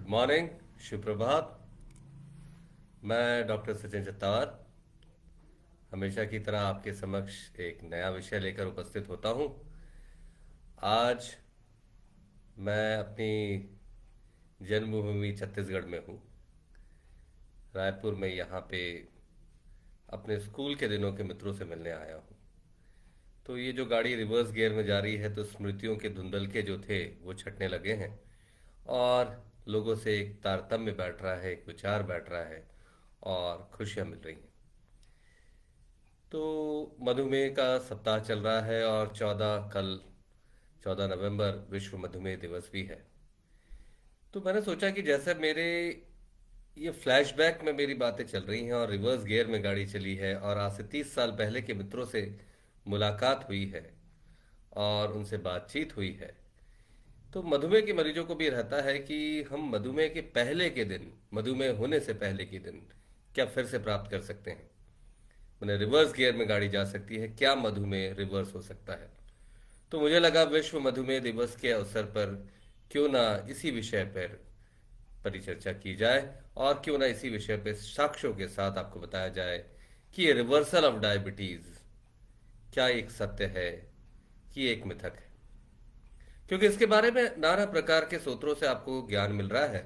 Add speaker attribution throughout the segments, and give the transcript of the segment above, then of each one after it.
Speaker 1: Good morning, सुप्रभात। मैं doctor Sachin चत्तावर हमेशा की तरह आपके समक्ष एक नया विषय लेकर उपस्थित होता हूं। आज मैं अपनी जन्मभूमि छत्तीसगढ़ में हूं, रायपुर में। यहाँ पे अपने स्कूल के दिनों के मित्रों से मिलने आया हूं। तो ये जो गाड़ी रिवर्स गियर में जा रही है तो स्मृतियों के धुंधलके जो थे वो छटने लगे हैं, और लोगों से एक तारतम्य बैठ रहा है, एक विचार बैठ रहा है, और खुशियां मिल रही हैं। तो मधुमेह का सप्ताह चल रहा है, और 14 नवंबर विश्व मधुमेह दिवस भी है। तो मैंने सोचा कि जैसे मेरे ये फ्लैशबैक में मेरी बातें चल रही हैं और रिवर्स गियर में गाड़ी चली है, और आज से 30 साल पहले के मित्रों से मुलाकात हुई है और उनसे बातचीत हुई है, तो मधुमेह के मरीजों को भी रहता है कि हम मधुमेह के पहले के दिन, मधुमेह होने से पहले के दिन क्या फिर से प्राप्त कर सकते हैं। मैंने रिवर्स गियर में गाड़ी जा सकती है, क्या मधुमेह रिवर्स हो सकता है। तो मुझे लगा विश्व मधुमेह दिवस के अवसर पर क्यों ना इसी विषय पर परिचर्चा की जाए, और क्यों ना इसी विषय पर साक्ष्यों के साथ आपको बताया जाए कि ये रिवर्सल ऑफ डायबिटीज क्या एक सत्य है कि एक मिथक है। क्योंकि इसके बारे में नाना प्रकार के स्रोतों से आपको ज्ञान मिल रहा है।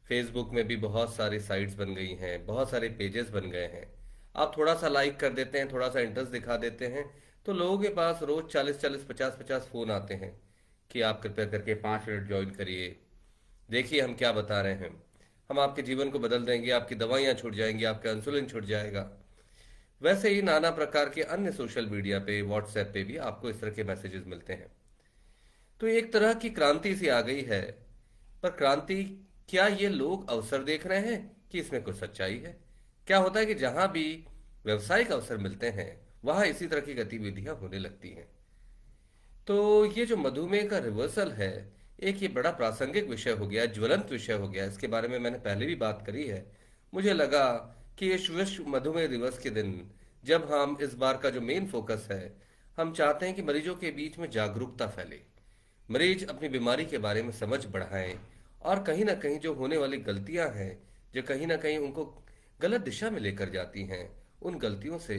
Speaker 1: फेसबुक में भी बहुत सारी साइट्स बन गई हैं, बहुत सारे पेजेस बन गए हैं। आप थोड़ा सा लाइक कर देते हैं, थोड़ा सा इंटरेस्ट दिखा देते हैं, तो लोगों के पास रोज 40-40, 50-50 फोन आते हैं कि आप कृपया करके 5 मिनट ज्वाइन करिए, देखिए हम क्या बता रहे हैं, हम आपके जीवन को बदल देंगे, आपकी दवाइयाँ छूट जाएंगी, आपका इंसुलिन छूट जाएगा। वैसे ही नाना प्रकार के अन्य सोशल मीडिया पे, व्हाट्सएप पे भी आपको इस तरह के मैसेजेस मिलते हैं। तो एक तरह की क्रांति सी आ गई है। पर क्रांति, क्या ये लोग अवसर देख रहे हैं कि इसमें कुछ सच्चाई है? क्या होता है कि जहां भी व्यवसायिक अवसर मिलते हैं वहां इसी तरह की गतिविधियां होने लगती हैं। तो ये जो मधुमेह का रिवर्सल है, एक ये बड़ा प्रासंगिक विषय हो गया, ज्वलंत विषय हो गया। इसके बारे में मैंने पहले भी बात करी है। मुझे लगा कि इस विश्व मधुमेह दिवस के दिन, जब हम इस बार का जो मेन फोकस है, हम चाहते हैं कि मरीजों के बीच में जागरूकता फैले, मरीज अपनी बीमारी के बारे में समझ बढ़ाएं, और कहीं ना कहीं जो होने वाली गलतियां हैं, जो कहीं ना कहीं उनको गलत दिशा में लेकर जाती हैं, उन गलतियों से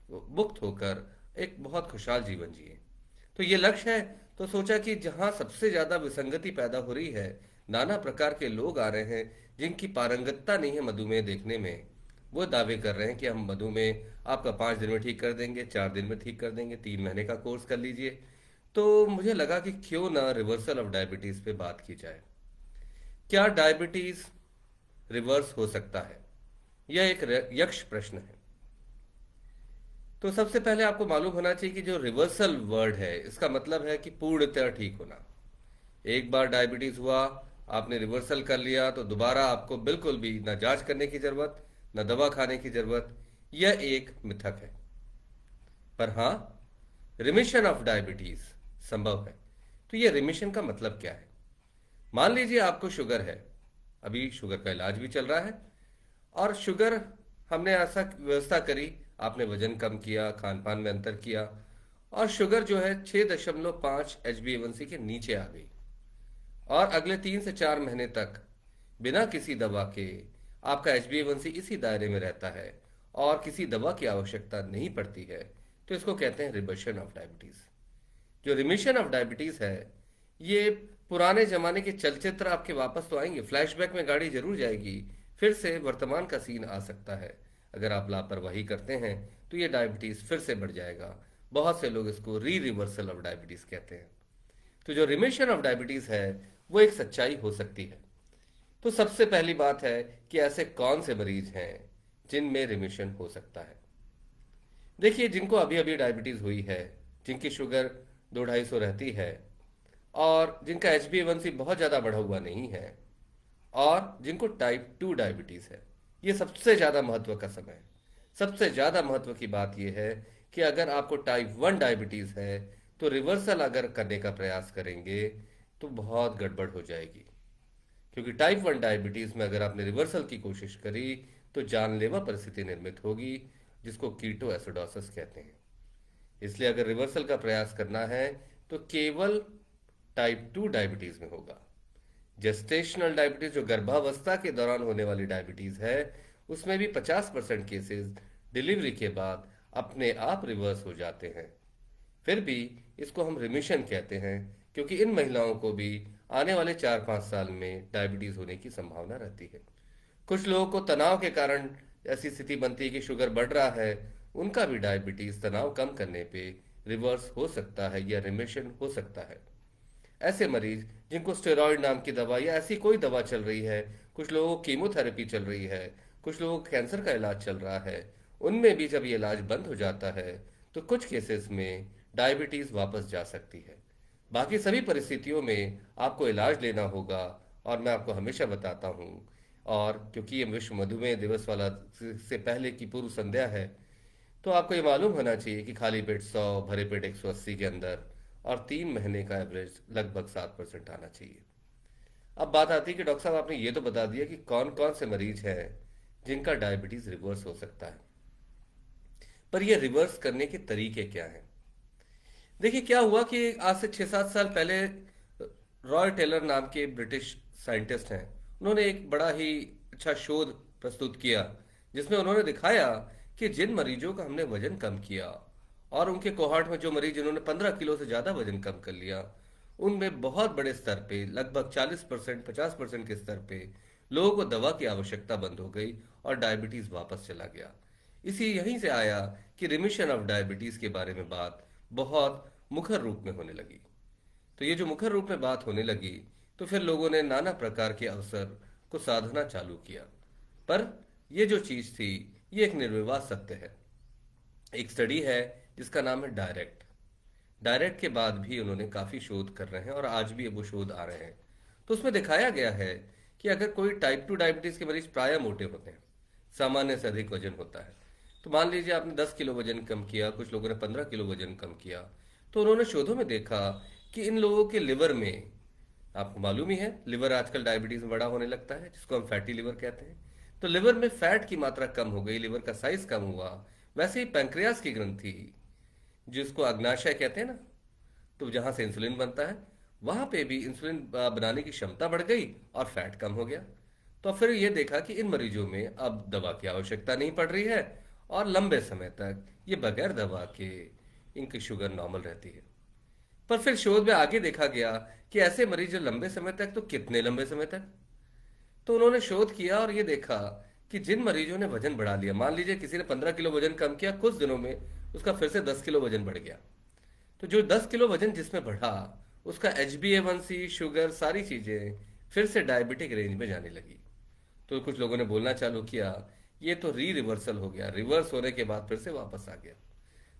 Speaker 1: मुक्त होकर एक बहुत खुशहाल जीवन जिए। तो ये लक्ष्य है। तो सोचा कि जहां सबसे ज्यादा विसंगति पैदा हो रही है, नाना प्रकार के लोग आ रहे हैं जिनकी पारंगतता नहीं है मधुमेह देखने में, वो दावे कर रहे हैं कि हम मधुमेह आपका 5 दिन में ठीक कर देंगे, 4 दिन में ठीक कर देंगे, 3 महीने का कोर्स कर लीजिए। तो मुझे लगा कि क्यों ना रिवर्सल ऑफ डायबिटीज पे बात की जाए। क्या डायबिटीज रिवर्स हो सकता है? यह एक यक्ष प्रश्न है। तो सबसे पहले आपको मालूम होना चाहिए कि जो रिवर्सल वर्ड है, इसका मतलब है कि पूर्णतः ठीक होना। एक बार डायबिटीज हुआ, आपने रिवर्सल कर लिया, तो दोबारा आपको बिल्कुल भी ना जांच करने की जरूरत, ना दवा खाने की जरूरत। यह एक मिथक है। पर हाँ, रिमिशन ऑफ डायबिटीज संभव है। तो यह रिमिशन का मतलब क्या है? मान लीजिए आपको शुगर है, अभी शुगर का इलाज भी चल रहा है, और शुगर, हमने ऐसा व्यवस्था करी, आपने वजन कम किया, खान पान में अंतर किया, और शुगर जो है 6.5 HbA1c के नीचे आ गई, और अगले 3 से 4 महीने तक बिना किसी दवा के आपका HbA1c इसी दायरे में रहता है और किसी दवा की आवश्यकता नहीं पड़ती है। तो इसको कहते हैं रिमिशन ऑफ डायबिटीज। जो रिमिशन ऑफ डायबिटीज है, ये पुराने जमाने के चलचित्र आपके वापस तो आएंगे, फ्लैशबैक में गाड़ी जरूर जाएगी, फिर से वर्तमान का सीन आ सकता है। अगर आप लापरवाही करते हैं तो ये डायबिटीज फिर से बढ़ जाएगा। बहुत से लोग इसको रिवर्सल ऑफ डायबिटीज कहते हैं। तो जो रिमिशन ऑफ डायबिटीज है, वो एक सच्चाई हो सकती है। तो सबसे पहली बात है कि ऐसे कौन से मरीज हैं जिनमें रिमिशन हो सकता है। देखिए, जिनको अभी अभी डायबिटीज हुई है, जिनकी शुगर 200-250 रहती है, और जिनका HbA1c बहुत ज़्यादा बढ़ा हुआ नहीं है, और जिनको टाइप 2 डायबिटीज़ है, ये सबसे ज़्यादा महत्व का समय है। सबसे ज़्यादा महत्व की बात यह है कि अगर आपको टाइप 1 डायबिटीज़ है, तो रिवर्सल अगर करने का प्रयास करेंगे तो बहुत गड़बड़ हो जाएगी। क्योंकि टाइप 1 डायबिटीज़ में अगर आपने रिवर्सल की कोशिश करी तो जानलेवा परिस्थिति निर्मित होगी, जिसको कीटो एसिडोसिस कहते हैं। इसलिए अगर रिवर्सल का प्रयास करना है तो केवल टाइप 2 डायबिटीज़ में होगा। जेस्टेशनल डायबिटीज, जो गर्भावस्था के दौरान होने वाली डायबिटीज है, उसमें भी 50% केसेस डिलीवरी के बाद अपने आप रिवर्स हो जाते हैं। फिर भी इसको हम रिमिशन कहते हैं, क्योंकि इन महिलाओं को भी आने वाले 4-5 साल में डायबिटीज होने की संभावना रहती है। कुछ लोगों को तनाव के कारण ऐसी स्थिति बनती है कि शुगर बढ़ रहा है, उनका भी डायबिटीज तनाव कम करने पे रिवर्स हो सकता है या रिमिशन हो सकता है। ऐसे मरीज जिनको स्टेरॉइड नाम की दवा या ऐसी कोई दवा चल रही है, कुछ लोगों को कीमोथेरेपी चल रही है, कुछ लोगों को कैंसर का इलाज चल रहा है, उनमें भी जब ये इलाज बंद हो जाता है तो कुछ केसेस में डायबिटीज वापस जा सकती है। बाकी सभी परिस्थितियों में आपको इलाज लेना होगा, और मैं आपको हमेशा बताता हूँ। और क्योंकि ये विश्व मधुमेह दिवस वाला से पहले की पूर्व संध्या है, तो आपको ये मालूम होना चाहिए कि खाली पेट 100, भरे पेट 180 के अंदर, और 3 महीने का एवरेज लगभग 7% आना चाहिए। अब बात आती है कि डॉक्टर साहब, आपने ये तो बता दिया कि कौन कौन से मरीज हैं जिनका डायबिटीज रिवर्स हो सकता है, पर ये रिवर्स करने के तरीके क्या हैं? देखिए, क्या हुआ कि आज से 6-7 साल पहले रॉय टेलर नाम के ब्रिटिश साइंटिस्ट हैं, उन्होंने एक बड़ा ही अच्छा शोध प्रस्तुत किया, जिसमें उन्होंने दिखाया कि जिन मरीजों का हमने वजन कम किया, और उनके कोहॉर्ट में जो मरीज जिन्होंने 15 किलो से ज़्यादा वजन कम कर लिया, उनमें बहुत बड़े स्तर पे, लगभग 40%, 50% के स्तर पे लोगों को दवा की आवश्यकता बंद हो गई और डायबिटीज़ वापस चला गया। इसी यहीं से आया कि रिमिशन ऑफ डायबिटीज़ के बारे में बात बहुत मुखर रूप में होने लगी। तो ये जो मुखर रूप में बात होने लगी, तो फिर लोगों ने नाना प्रकार के अवसर को साधना चालू किया। पर ये जो चीज़ थी, ये एक निर्विवाद सत्य है। एक स्टडी है जिसका नाम है डायरेक्ट। डायरेक्ट के बाद भी उन्होंने काफ़ी शोध कर रहे हैं, और आज भी वो शोध आ रहे हैं। तो उसमें दिखाया गया है कि अगर कोई टाइप 2 डायबिटीज़ के मरीज प्राय मोटे होते हैं, सामान्य से अधिक वजन होता है, तो मान लीजिए आपने 10 किलो वजन कम किया, कुछ लोगों ने 15 किलो वजन कम किया, तो उन्होंने शोधों में देखा कि इन लोगों के लिवर में, आपको मालूम ही है लिवर आजकल डायबिटीज में बड़ा होने लगता है, जिसको हम फैटी लिवर कहते हैं। तो लिवर में फैट की मात्रा कम हो गई, लिवर का साइज कम हुआ। वैसे ही पैंक्रियास की ग्रंथि, जिसको अग्नाशय कहते हैं ना, तो जहां से इंसुलिन बनता है, वहां पे भी इंसुलिन बनाने की क्षमता बढ़ गई और फैट कम हो गया। तो फिर ये देखा कि इन मरीजों में अब दवा की आवश्यकता नहीं पड़ रही है, और लंबे समय तक ये बगैर दवा के इनकी शुगर नॉर्मल रहती है। पर फिर शोध में आगे देखा गया कि ऐसे मरीज जो लंबे समय तक, तो कितने लंबे समय तक, तो उन्होंने शोध किया और ये देखा कि जिन मरीजों ने वजन बढ़ा लिया, मान लीजिए किसी ने 15 किलो वजन कम किया, कुछ दिनों में उसका फिर से 10 किलो वजन बढ़ गया, तो जो 10 किलो वजन जिसमें बढ़ा, उसका HbA1c, शुगर, सारी चीजें फिर से डायबिटिक रेंज में जाने लगी। तो कुछ लोगों ने बोलना चालू किया, ये तो रिवर्सल हो गया, रिवर्स होने के बाद फिर से वापस आ गया।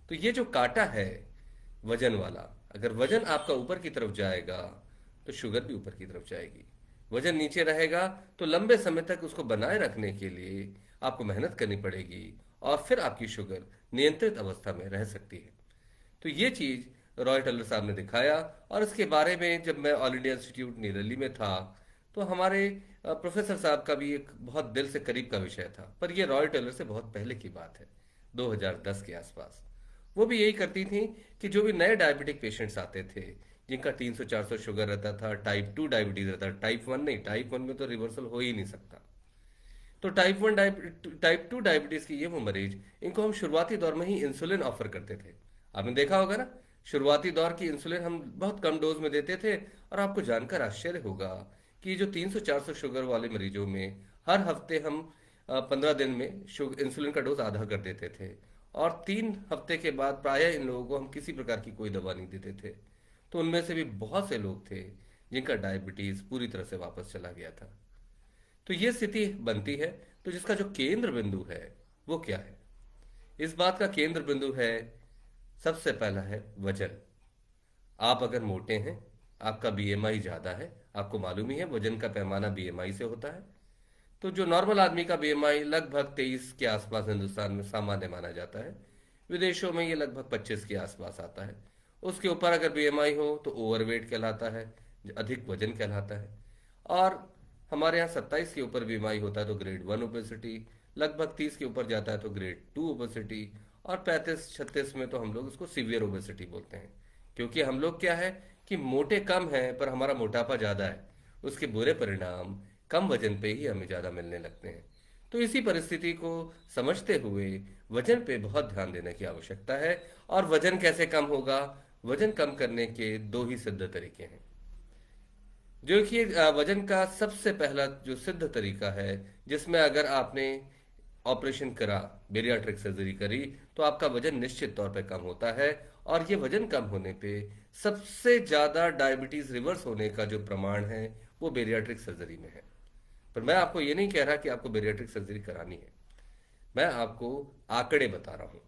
Speaker 1: तो ये जो काटा है वजन वाला, अगर वजन आपका ऊपर की तरफ जाएगा तो शुगर भी ऊपर की तरफ जाएगी। वजन नीचे रहेगा तो लंबे समय तक उसको बनाए रखने के लिए आपको मेहनत करनी पड़ेगी, और फिर आपकी शुगर नियंत्रित अवस्था में रह सकती है। तो ये चीज रॉय टेलर साहब ने दिखाया, और इसके बारे में जब मैं all India institute new Delhi में था, तो हमारे प्रोफेसर साहब का भी एक बहुत दिल से करीब का विषय था। पर ये रॉय टेलर से बहुत पहले की बात है, 2010 के आसपास। वो भी यही करती थी कि जो भी नए डायबिटिक पेशेंट्स आते थे, जिनका 300-400 शुगर रहता था, टाइप 2 डायबिटीज रहता था, टाइप 1 नहीं, टाइप 1 में तो रिवर्सल हो ही नहीं सकता। तो टाइप 2 डायबिटीज की ये वो मरीज, इनको हम शुरुआती दौर में ही इंसुलिन ऑफर करते थे। आपने देखा होगा ना, शुरुआती दौर की इंसुलिन हम बहुत कम डोज में देते थे, और आपको जानकर आश्चर्य होगा कि जो 300-400 शुगर वाले मरीजों में हर हफ्ते हम 15 दिन में इंसुलिन का डोज आधा कर देते थे, और 3 हफ्ते के बाद प्रायः इन लोगों को हम किसी प्रकार की कोई दवा नहीं देते थे। तो उनमें से भी बहुत से लोग थे जिनका डायबिटीज पूरी तरह से वापस चला गया था। तो ये स्थिति बनती है। तो जिसका जो केंद्र बिंदु है वो क्या है? इस बात का केंद्र बिंदु है, सबसे पहला है वजन। आप अगर मोटे हैं, आपका BMI ज्यादा है, आपको मालूम ही है वजन का पैमाना BMI से होता है। तो जो नॉर्मल आदमी का BMI लगभग 23 के आसपास हिंदुस्तान में सामान्य माना जाता है, विदेशों में ये लगभग 25 के आसपास आता है। उसके ऊपर अगर BMI हो तो ओवरवेट कहलाता है, अधिक वजन कहलाता है। और हमारे यहाँ 27 के ऊपर BMI होता है तो ग्रेड 1 ओबेसिटी, लगभग 30 के ऊपर जाता है तो ग्रेड 2 ओबेसिटी, और 35-36 में तो हम लोग इसको सीवियर ओबेसिटी बोलते हैं। क्योंकि हम लोग क्या है कि मोटे कम हैं पर हमारा मोटापा ज़्यादा है। उसके बुरे परिणाम कम वजन पे ही हमें ज़्यादा मिलने लगते हैं। तो इसी परिस्थिति को समझते हुए वजन पे बहुत ध्यान देने की आवश्यकता है। और वजन कैसे कम होगा? वजन कम करने के दो ही सिद्ध तरीके हैं। जो कि वजन का सबसे पहला जो सिद्ध तरीका है, जिसमें अगर आपने ऑपरेशन करा, बेरियाट्रिक सर्जरी करी, तो आपका वजन निश्चित तौर पे कम होता है। और ये वजन कम होने पे सबसे ज्यादा डायबिटीज रिवर्स होने का जो प्रमाण है वो बेरियाट्रिक सर्जरी में है। पर मैं आपको ये नहीं कह रहा कि आपको बेरियाट्रिक सर्जरी करानी है, मैं आपको आंकड़े बता रहा हूँ।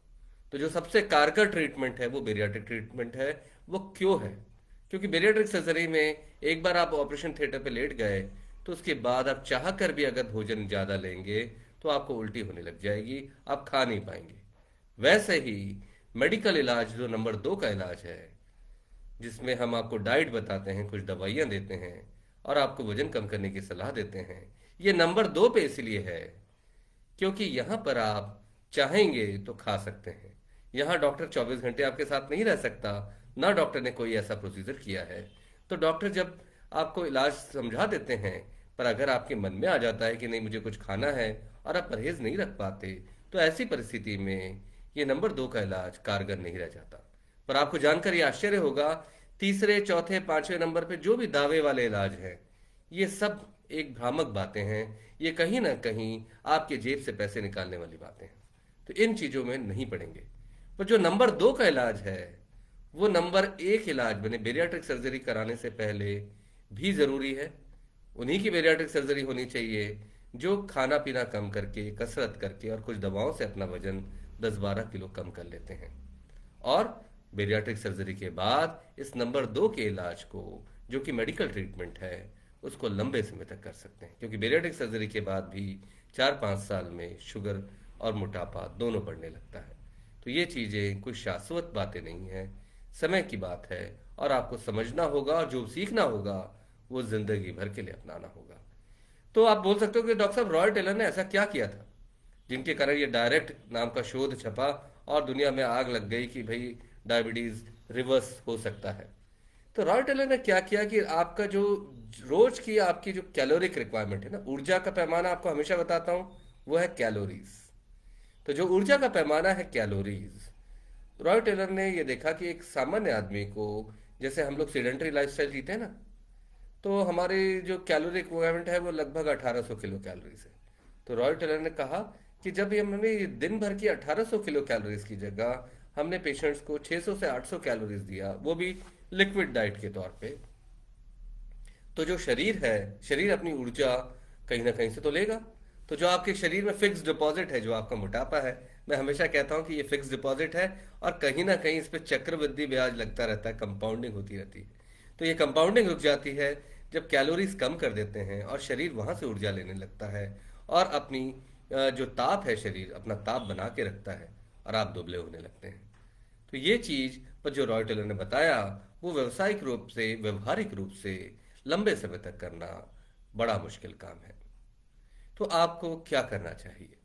Speaker 1: तो जो सबसे कारगर ट्रीटमेंट है वो बेरियाट्रिक ट्रीटमेंट है। वो क्यों है? क्योंकि बेरियाट्रिक सर्जरी में एक बार आप ऑपरेशन थिएटर पे लेट गए, तो उसके बाद आप चाह कर भी अगर भोजन ज़्यादा लेंगे तो आपको उल्टी होने लग जाएगी, आप खा नहीं पाएंगे। वैसे ही मेडिकल इलाज जो नंबर 2 का इलाज है, जिसमें हम आपको डाइट बताते हैं, कुछ दवाइयाँ देते हैं और आपको वजन कम करने की सलाह देते हैं, ये नंबर 2 पे इसलिए है क्योंकि यहाँ पर आप चाहेंगे तो खा सकते हैं। यहाँ डॉक्टर 24 घंटे आपके साथ नहीं रह सकता, ना डॉक्टर ने कोई ऐसा प्रोसीजर किया है। तो डॉक्टर जब आपको इलाज समझा देते हैं, पर अगर आपके मन में आ जाता है कि नहीं मुझे कुछ खाना है और आप परहेज नहीं रख पाते, तो ऐसी परिस्थिति में ये नंबर 2 का इलाज कारगर नहीं रह जाता। पर आपको जानकर ये आश्चर्य होगा, तीसरे चौथे पांचवें नंबर पे जो भी दावे वाले इलाज हैं, ये सब एक भ्रामक बातें हैं। ये कहीं ना कहीं आपके जेब से पैसे निकालने वाली बातें हैं। तो इन चीजों में नहीं पड़ेंगे। पर जो नंबर 2 का इलाज है, वो नंबर 1 इलाज बने बेरियाट्रिक सर्जरी कराने से पहले भी जरूरी है। उन्हीं की बेरियाट्रिक सर्जरी होनी चाहिए जो खाना पीना कम करके, कसरत करके और कुछ दवाओं से अपना वजन 10-12 किलो कम कर लेते हैं। और बेरियाट्रिक सर्जरी के बाद इस नंबर 2 के इलाज को, जो कि मेडिकल ट्रीटमेंट है, उसको लंबे समय तक कर सकते हैं। क्योंकि बेरियाट्रिक सर्जरी के बाद भी 4-5 साल में शुगर और मोटापा दोनों बढ़ने लगता है। तो ये चीज़ें कोई शाश्वत बातें नहीं हैं, समय की बात है। और आपको समझना होगा और जो सीखना होगा वो जिंदगी भर के लिए अपनाना होगा। तो आप बोल सकते हो कि डॉक्टर साहब रॉय टेलर ने ऐसा क्या किया था जिनके कारण ये डायरेक्ट नाम का शोध छपा और दुनिया में आग लग गई कि भाई डायबिटीज रिवर्स हो सकता है। तो रॉय टेलर ने क्या किया कि आपका जो रोज की आपकी जो कैलोरिक रिक्वायरमेंट है ना, ऊर्जा का पैमाना आपको हमेशा बताता हूं, वो है कैलोरीज। तो जो ऊर्जा का पैमाना है कैलोरीज, रॉय टेलर ने ये देखा कि एक सामान्य आदमी को, जैसे हम लोग सेडेंटरी लाइफस्टाइल जीते हैं ना, तो हमारी जो कैलोरी रिक्वायरमेंट है वो लगभग 1800 किलो कैलोरीज है। तो रॉय टेलर ने कहा कि जब ये हमने दिन भर की 1800 किलो कैलोरीज की जगह हमने पेशेंट्स को 600 से 800 कैलोरीज दिया, वो भी लिक्विड डाइट के तौर पे, तो जो शरीर है, शरीर अपनी ऊर्जा कहीं ना कहीं से तो लेगा। तो जो आपके शरीर में फिक्स डिपॉजिट है, जो आपका मोटापा है, मैं हमेशा कहता हूं कि ये फिक्स डिपॉजिट है और कहीं ना कहीं इस पे चक्रवृद्धि ब्याज लगता रहता है, कंपाउंडिंग होती रहती है। तो ये कंपाउंडिंग रुक जाती है जब कैलोरीज कम कर देते हैं और शरीर वहां से ऊर्जा लेने लगता है और अपनी जो ताप है, शरीर अपना ताप बना के रखता है और आप दुबले होने लगते हैं। तो ये चीज पर जो रॉय टेलर ने बताया, वो व्यावसायिक रूप से, व्यवहारिक रूप से लंबे समय तक करना बड़ा मुश्किल काम है। तो आपको क्या करना चाहिए?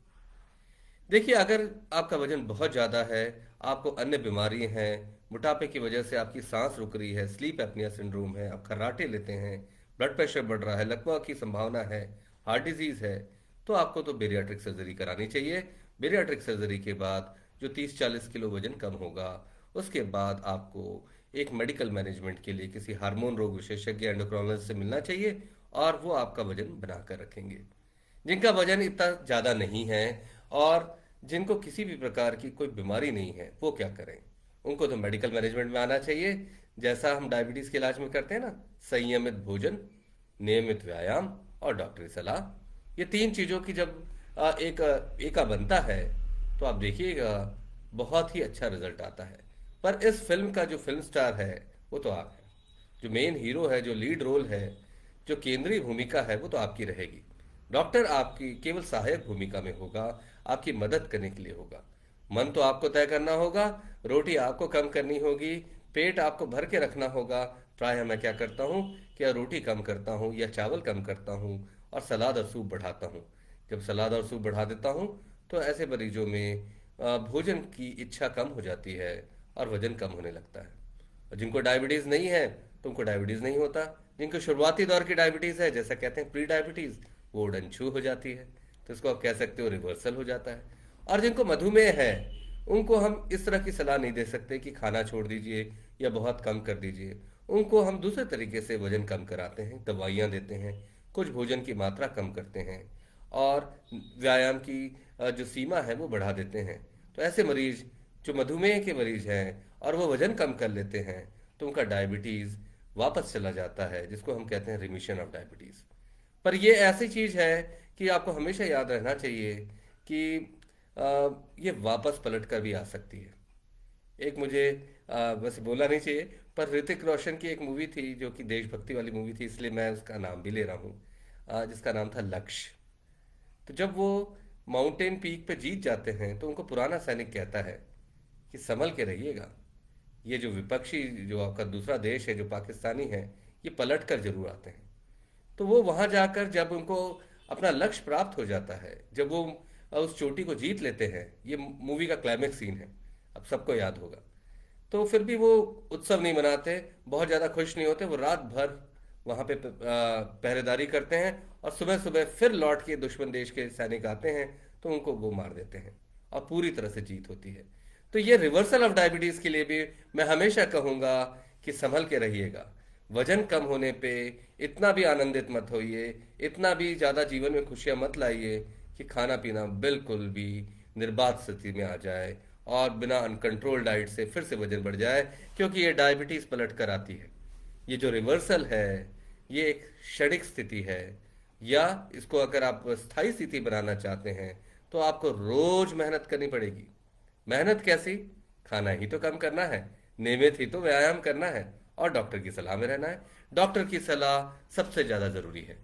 Speaker 1: देखिए, अगर आपका वजन बहुत ज़्यादा है, आपको अन्य बीमारी हैं, मोटापे की वजह से आपकी सांस रुक रही है, स्लीप एपनिया सिंड्रोम है, आप खर्राटे लेते हैं, ब्लड प्रेशर बढ़ रहा है, लकवा की संभावना है, हार्ट डिजीज है, तो आपको तो बेरियाट्रिक सर्जरी करानी चाहिए। बेरियाट्रिक सर्जरी के बाद जो 30-40 किलो वजन कम होगा, उसके बाद आपको एक मेडिकल मैनेजमेंट के लिए किसी हार्मोन रोग विशेषज्ञ एंडोक्राइनोलॉजिस्ट से मिलना चाहिए और वो आपका वजन बनाकर रखेंगे। जिनका वजन इतना ज़्यादा नहीं है और जिनको किसी भी प्रकार की कोई बीमारी नहीं है, वो क्या करें? उनको तो मेडिकल मैनेजमेंट में आना चाहिए, जैसा हम डायबिटीज़ के इलाज में करते हैं ना, संयमित भोजन, नियमित व्यायाम और डॉक्टरी सलाह। ये 3 चीज़ों की जब एक एका बनता है, तो आप देखिएगा बहुत ही अच्छा रिजल्ट आता है। पर इस फिल्म का जो फिल्म स्टार है वो तो आप हैं, जो मेन हीरो है, जो लीड रोल है, जो केंद्रीय भूमिका है, वो तो आपकी रहेगी। डॉक्टर आपकी केवल सहायक भूमिका में होगा, आपकी मदद करने के लिए होगा। मन तो आपको तय करना होगा, रोटी आपको कम करनी होगी, पेट आपको भर के रखना होगा। प्रायः मैं क्या करता हूँ कि या रोटी कम करता हूँ या चावल कम करता हूँ और सलाद और सूप बढ़ाता हूँ। जब सलाद और सूप बढ़ा देता हूँ तो ऐसे मरीजों में भोजन की इच्छा कम हो जाती है और वजन कम होने लगता है। और जिनको डायबिटीज़ नहीं है तो उनको डायबिटीज नहीं होता। जिनको शुरुआती दौर की डायबिटीज है, जैसा कहते हैं प्री डायबिटीज, वो उड़न-छू हो जाती है, तो इसको आप कह सकते हो रिवर्सल हो जाता है। और जिनको मधुमेह है, उनको हम इस तरह की सलाह नहीं दे सकते कि खाना छोड़ दीजिए या बहुत कम कर दीजिए। उनको हम दूसरे तरीके से वजन कम कराते हैं, दवाइयाँ देते हैं, कुछ भोजन की मात्रा कम करते हैं और व्यायाम की जो सीमा है वो बढ़ा देते हैं। तो ऐसे मरीज जो मधुमेह के मरीज हैं और वो वजन कम कर लेते हैं, तो उनका डायबिटीज़ वापस चला जाता है, जिसको हम कहते हैं रिमिशन ऑफ डायबिटीज़। पर ये ऐसी चीज़ है कि आपको हमेशा याद रहना चाहिए कि ये वापस पलट कर भी आ सकती है। एक मुझे वैसे बोलना नहीं चाहिए, पर ऋतिक रोशन की एक मूवी थी जो कि देशभक्ति वाली मूवी थी, इसलिए मैं उसका नाम भी ले रहा हूँ, जिसका नाम था लक्ष्य। तो जब वो माउंटेन पीक पे जीत जाते हैं, तो उनको पुराना सैनिक कहता है कि संभल के रहिएगा, ये जो विपक्षी जो आपका दूसरा देश है जो पाकिस्तानी है, ये पलट कर जरूर आते हैं। तो वो वहां जाकर जब उनको अपना लक्ष्य प्राप्त हो जाता है, जब वो उस चोटी को जीत लेते हैं, ये मूवी का क्लाइमेक्स सीन है, अब सबको याद होगा। तो फिर भी वो उत्सव नहीं मनाते, बहुत ज़्यादा खुश नहीं होते, वो रात भर वहाँ पे पहरेदारी करते हैं और सुबह सुबह फिर लौट के दुश्मन देश के सैनिक आते हैं, तो उनको वो मार देते हैं और पूरी तरह से जीत होती है। तो ये रिवर्सल ऑफ डायबिटीज़ के लिए भी मैं हमेशा कहूँगा कि संभल के रहिएगा। वजन कम होने पे इतना भी आनंदित मत होइए, इतना भी ज़्यादा जीवन में खुशियाँ मत लाइए कि खाना पीना बिल्कुल भी निर्बाध स्थिति में आ जाए और बिना अनकंट्रोल डाइट से फिर से वजन बढ़ जाए, क्योंकि ये डायबिटीज़ पलट कर आती है। ये जो रिवर्सल है, ये एक क्षणिक स्थिति है, या इसको अगर आप स्थायी स्थिति बनाना चाहते हैं तो आपको रोज मेहनत करनी पड़ेगी। मेहनत कैसी? खाना ही तो कम करना है, नियमित ही तो व्यायाम करना है और डॉक्टर की सलाह में रहना है। डॉक्टर की सलाह सबसे ज़्यादा ज़रूरी है।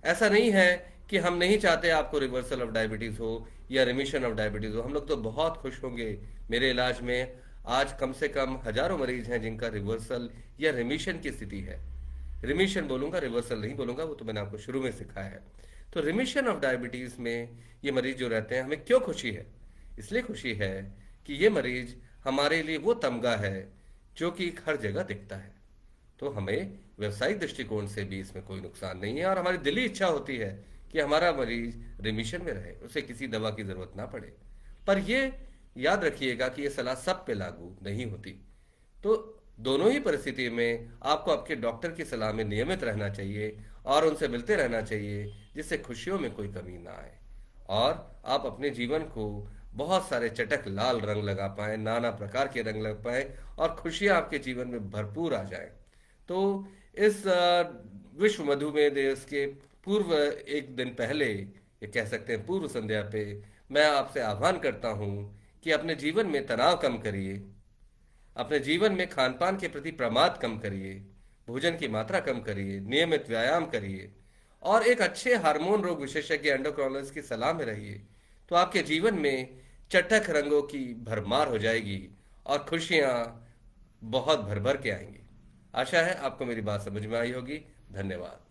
Speaker 1: ऐसा नहीं है कि हम नहीं चाहते आपको रिवर्सल ऑफ डायबिटीज़ हो या रिमिशन ऑफ डायबिटीज़ हो, हम लोग तो बहुत खुश होंगे। मेरे इलाज में आज कम से कम हजारों मरीज हैं जिनका रिवर्सल या रिमिशन की स्थिति है। रिमिशन बोलूंगा, रिवर्सल नहीं बोलूंगा, वो तो मैंने आपको शुरू में सिखाया है। तो रिमिशन ऑफ डायबिटीज़ में ये मरीज जो रहते हैं, हमें क्यों खुशी है? इसलिए खुशी है कि ये मरीज हमारे लिए वो तमगा है जो कि हर जगह दिखता है। तो हमें व्यवसायिक दृष्टिकोण से भी इसमें कोई नुकसान नहीं है और हमारी दिली इच्छा होती है कि हमारा मरीज रिमिशन में रहे, उसे किसी दवा की जरूरत ना पड़े। पर ये याद रखिएगा कि ये सलाह सब पे लागू नहीं होती। तो दोनों ही परिस्थिति में आपको आपके डॉक्टर की सलाह में नियमित रहना चाहिए और उनसे मिलते रहना चाहिए, जिससे खुशियों में कोई कमी ना आए और आप अपने जीवन को बहुत सारे चटक लाल रंग लगा पाएं, नाना प्रकार के रंग लग पाएं और खुशियां आपके जीवन में भरपूर आ जाएं। तो इस विश्व मधुमेह दिवस के पूर्व एक दिन पहले, ये कह सकते हैं पूर्व संध्या पे, मैं आपसे आह्वान करता हूं कि अपने जीवन में तनाव कम करिए, अपने जीवन में खान पान के प्रति प्रमाद कम करिए, भोजन की मात्रा कम करिए, नियमित व्यायाम करिए और एक अच्छे हार्मोन रोग विशेषज्ञ एंडोक्रोनोलॉजिस्ट की सलाह में रहिए। तो आपके जीवन में चटक रंगों की भरमार हो जाएगी और खुशियां बहुत भर भर के आएंगी। आशा है आपको मेरी बात समझ में आई होगी। धन्यवाद।